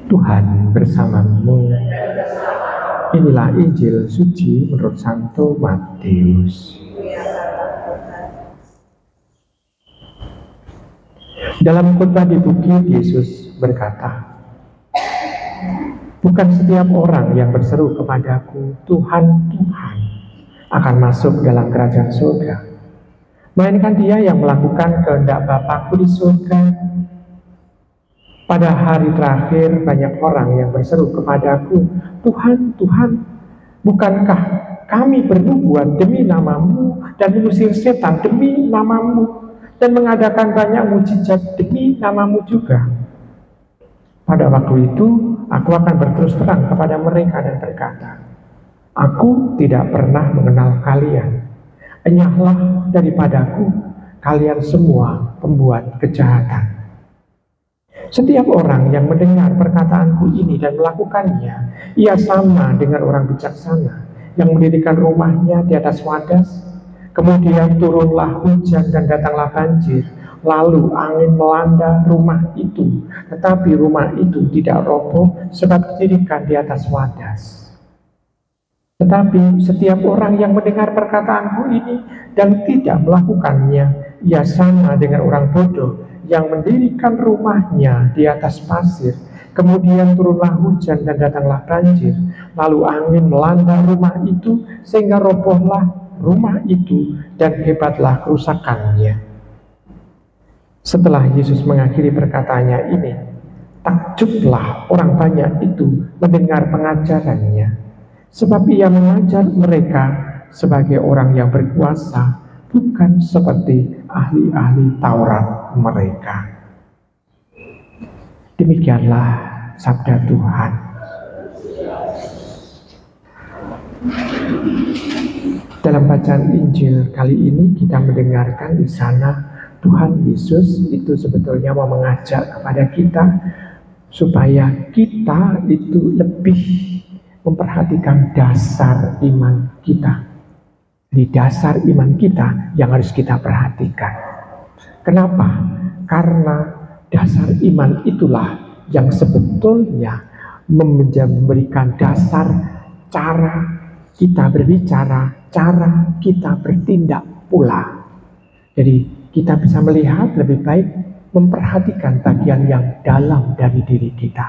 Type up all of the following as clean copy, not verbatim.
Tuhan bersamamu. Inilah Injil suci menurut Santo Matius. Dalam khotbah di bukit, Yesus berkata, "Bukan setiap orang yang berseru kepadaku, Tuhan, Tuhan, akan masuk dalam kerajaan surga, melainkan dia yang melakukan kehendak Bapa-Ku di surga. Pada hari terakhir banyak orang yang berseru kepadaku, Tuhan, Tuhan, bukankah kami bernubuat demi namamu dan mengusir setan demi namamu dan mengadakan banyak mujizat demi namamu juga? Pada waktu itu aku akan berterus terang kepada mereka dan berkata, aku tidak pernah mengenal kalian. Enyahlah daripadaku, kalian semua pembuat kejahatan." Setiap orang yang mendengar perkataanku ini dan melakukannya, ia sama dengan orang bijaksana yang mendirikan rumahnya di atas wadas. Kemudian turunlah hujan dan datanglah banjir, lalu angin melanda rumah itu, tetapi rumah itu tidak roboh sebab didirikan di atas wadas. Tetapi setiap orang yang mendengar perkataanku ini dan tidak melakukannya, ia sama dengan orang bodoh yang mendirikan rumahnya di atas pasir. Kemudian turunlah hujan dan datanglah banjir, lalu angin melanda rumah itu sehingga robohlah rumah itu dan hebatlah kerusakannya. Setelah Yesus mengakhiri perkataannya ini, takjublah orang banyak itu mendengar pengajarannya, sebab ia mengajar mereka sebagai orang yang berkuasa, bukan seperti ahli-ahli Taurat mereka. Demikianlah sabda Tuhan. Dalam bacaan Injil kali ini kita mendengarkan di sana Tuhan Yesus itu sebetulnya mau mengajak kepada kita supaya kita itu lebih memperhatikan dasar iman kita. Di dasar iman kita yang harus kita perhatikan. Kenapa? Karena dasar iman itulah yang sebetulnya memberikan dasar cara kita berbicara, cara kita bertindak pula. Jadi kita bisa melihat lebih baik memperhatikan bagian yang dalam dari diri kita.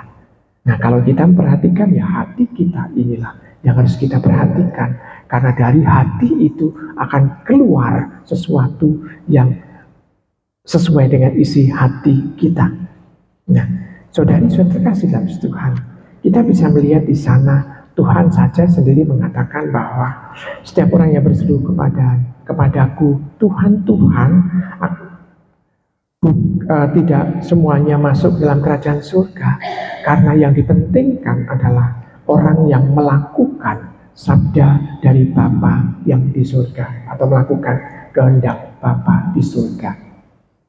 Nah, kalau kita memperhatikan ya hati kita inilah yang harus kita perhatikan. Karena dari hati itu akan keluar sesuatu yang sesuai dengan isi hati kita. Nah, saudari-saudari terkasih dalam Tuhan, kita bisa melihat di sana Tuhan saja sendiri mengatakan bahwa setiap orang yang berseru kepadaku, Tuhan, Tuhan, tidak semuanya masuk dalam kerajaan surga. Karena yang dipentingkan adalah orang yang melakukan sabda dari Bapa yang di surga atau melakukan kehendak Bapa di surga.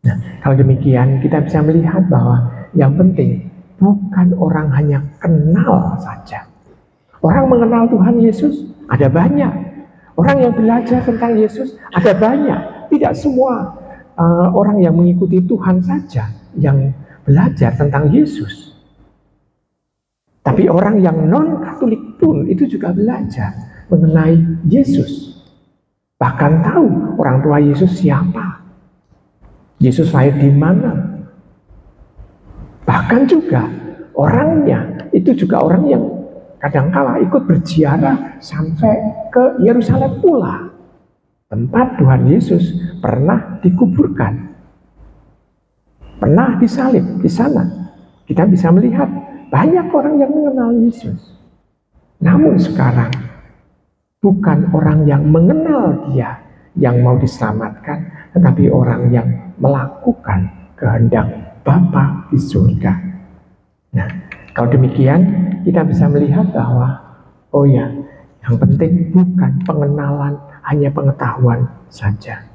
Nah, kalau demikian kita bisa melihat bahwa yang penting bukan orang hanya kenal saja. Orang mengenal Tuhan Yesus ada banyak. Orang yang belajar tentang Yesus ada banyak. Tidak semua orang yang mengikuti Tuhan saja yang belajar tentang Yesus. Tapi orang yang non-Katolik pun itu juga belajar mengenai Yesus. Bahkan tahu orang tua Yesus siapa. Yesus lahir di mana. Bahkan juga orangnya itu juga orang yang kadangkala ikut berziarah sampai ke Yerusalem pula. Tempat Tuhan Yesus pernah dikuburkan. Pernah disalib di sana. Kita bisa melihat banyak orang yang mengenal Yesus. Namun sekarang bukan orang yang mengenal Dia yang mau diselamatkan, tetapi orang yang melakukan kehendak Bapa di surga. Nah, kalau demikian kita bisa melihat bahwa oh ya, yang penting bukan pengenalan, hanya pengetahuan saja.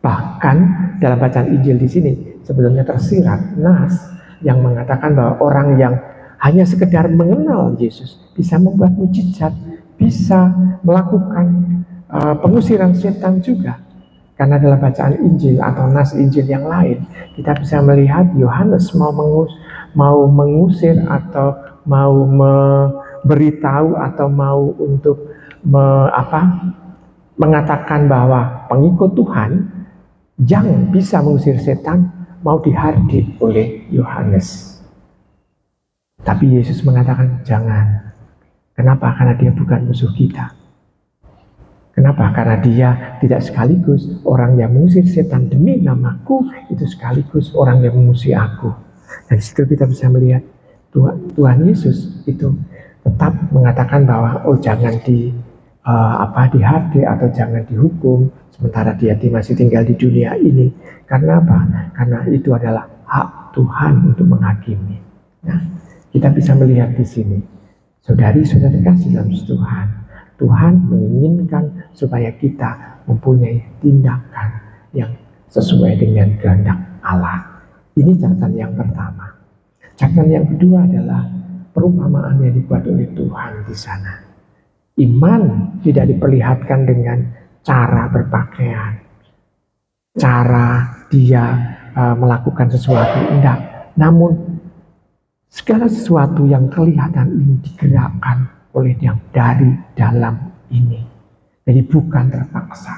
Bahkan dalam bacaan Injil di sini sebetulnya tersirat nas yang mengatakan bahwa orang yang hanya sekedar mengenal Yesus bisa membuat mujizat, bisa melakukan pengusiran setan juga. Karena dalam bacaan Injil atau nas Injil yang lain, kita bisa melihat Yohanes mau mau mengusir atau mau memberitahu atau mau untuk mengatakan bahwa pengikut Tuhan yang bisa mengusir setan mau dihardik oleh Yohanes. Tapi Yesus mengatakan jangan. Kenapa? Karena dia bukan musuh kita. Kenapa? Karena dia tidak sekaligus orang yang mengusir setan demi namaku, itu sekaligus orang yang mengusir aku. Dan situ kita bisa melihat Tuhan Yesus itu tetap mengatakan bahwa jangan dihardik atau jangan dihukum sementara dia masih tinggal di dunia ini. Karena apa? Karena itu adalah hak Tuhan untuk menghakimi. Nah, kita bisa melihat di sini, saudari-saudari kasih dalam Tuhan, Tuhan menginginkan supaya kita mempunyai tindakan yang sesuai dengan kehendak Allah. Ini catatan yang pertama. Catatan yang kedua adalah perumpamaan yang dibuat oleh Tuhan di sana. Iman tidak diperlihatkan dengan cara berpakaian, cara dia melakukan sesuatu, enggak. Namun segala sesuatu yang kelihatan ini digerakkan oleh yang dari dalam ini. Jadi bukan terpaksa,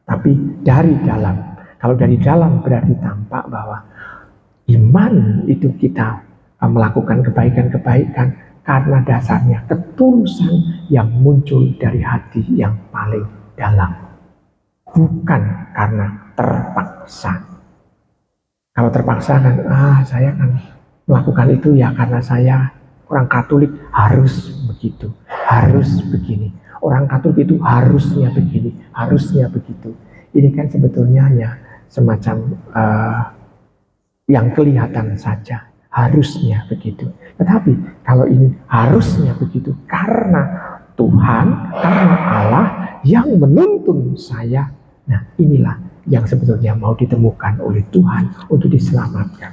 tapi dari dalam. Kalau dari dalam berarti tampak bahwa iman itu kita melakukan kebaikan-kebaikan karena dasarnya ketulusan yang muncul dari hati yang paling dalam. Bukan karena terpaksa. Kalau terpaksa kan, saya kan melakukan itu ya karena saya orang Katolik harus begitu, harus begini. Orang Katolik itu harusnya begini, harusnya begitu. Ini kan sebetulnya hanya semacam yang kelihatan saja, harusnya begitu. Tetapi kalau ini harusnya begitu karena Tuhan, karena Allah yang menuntun saya. Nah, inilah yang sebetulnya mau ditemukan oleh Tuhan untuk diselamatkan.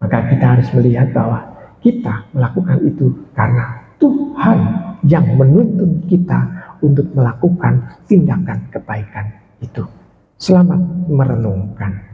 Maka kita harus melihat bahwa kita melakukan itu karena Tuhan yang menuntun kita untuk melakukan tindakan kebaikan itu. Selamat merenungkan.